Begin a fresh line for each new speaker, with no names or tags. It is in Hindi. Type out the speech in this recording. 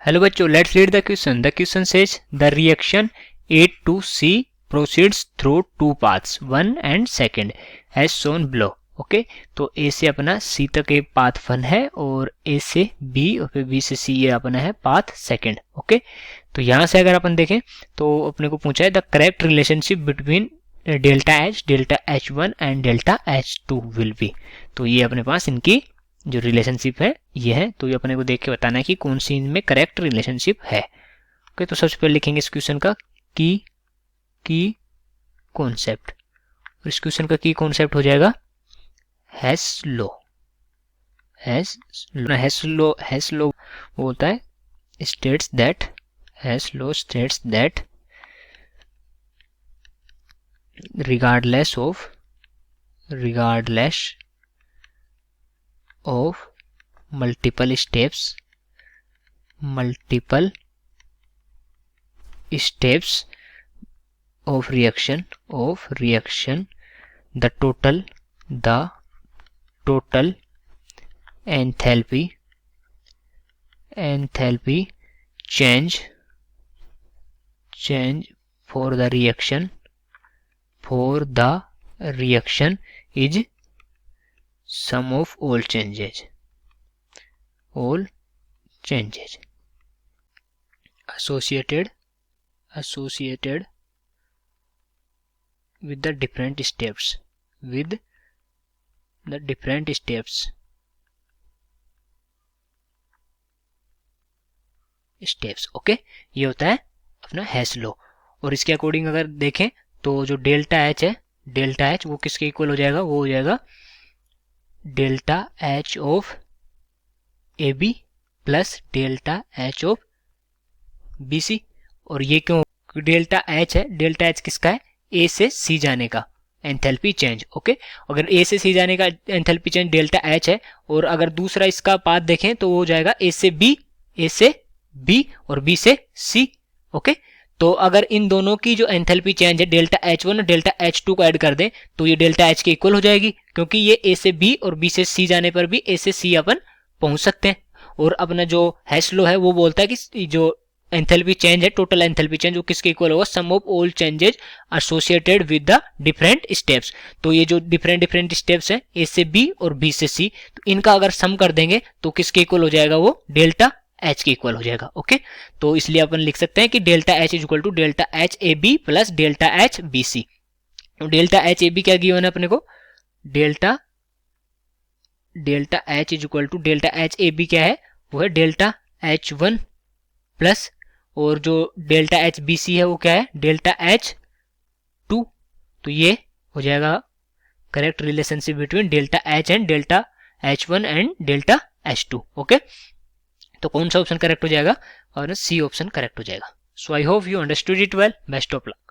हेलो बच्चों, let's read the question. The question says the reaction A to C proceeds through two paths, 1 and 2 as shown below. Okay, तो A से अपना C तक एक पाथ 1 है और A से B और फिर B से C ये अपना है पाथ 2. ओके, तो यहाँ से अगर अपन देखें तो अपने को पूछा है the correct relationship between delta H1 and delta H2 will be. तो ये अपने पास इनकी जो रिलेशनशिप है ये है. तो ये अपने को देख के बताना है कि कौन सी इनमें करेक्ट रिलेशनशिप है. ओके, तो सबसे पहले लिखेंगे इस क्वेश्चन का की कॉन्सेप्ट. और इस क्वेश्चन का की कॉन्सेप्ट हो जाएगा हेस लॉ. हेस लॉ बोलता है states that Hess law states that regardless of multiple steps of reaction the total enthalpy change for the reaction is sum of all changes associated with the different steps okay, ये होता है अपना हेस लॉ. और इसके अकॉर्डिंग अगर देखें तो जो डेल्टा H वो किसके इक्वल हो जाएगा, वो हो जाएगा delta H of AB plus delta H of BC. और ये क्यों डेल्टा H है, डेल्टा H किसका है, A से C जाने का एंथैल्पी चेंज. ओके, अगर A से C जाने का एंथैल्पी चेंज डेल्टा H है और अगर दूसरा इसका पाथ देखें तो वो हो जाएगा A से B और B से C. ओके, तो अगर इन दोनों की जो एंथैल्पी चेंज है डेल्टा H1 और डेल्टा H2 को ऐड कर दें तो ये डेल्टा H के इक्वल हो जाएगी, क्योंकि ये A से B और B से C जाने पर भी A से C अपन पहुंच सकते हैं. और अपना जो हेस लॉ है वो बोलता है कि जो एंथैल्पी चेंज है, टोटल एंथैल्पी चेंज, वो किसके इक्वल होगा, sum of all changes associated with the different steps. तो ये जो डिफरेंट स्टेप्स हैं A से B और B से C, तो इनका अगर सम कर देंगे तो किसके इक्वल हो जाएगा, वो डेल्टा H के इक्वल हो जाएगा. ओके, तो इसलिए अपन लिख सकते हैं कि delta H is equal to delta H AB plus delta H BC. Delta H AB क्या गिवन है अपने को, delta H is equal to delta H AB क्या है, वो है डेल्टा H1 प्लस, और जो डेल्टा H BC है वो क्या है, डेल्टा H2. तो ये हो जाएगा correct relationship between delta H and delta H1 and delta H2. Okay, तो कौन सा ऑप्शन करेक्ट हो जाएगा, और C ऑप्शन करेक्ट हो जाएगा. So I hope you understood it well. Best of luck.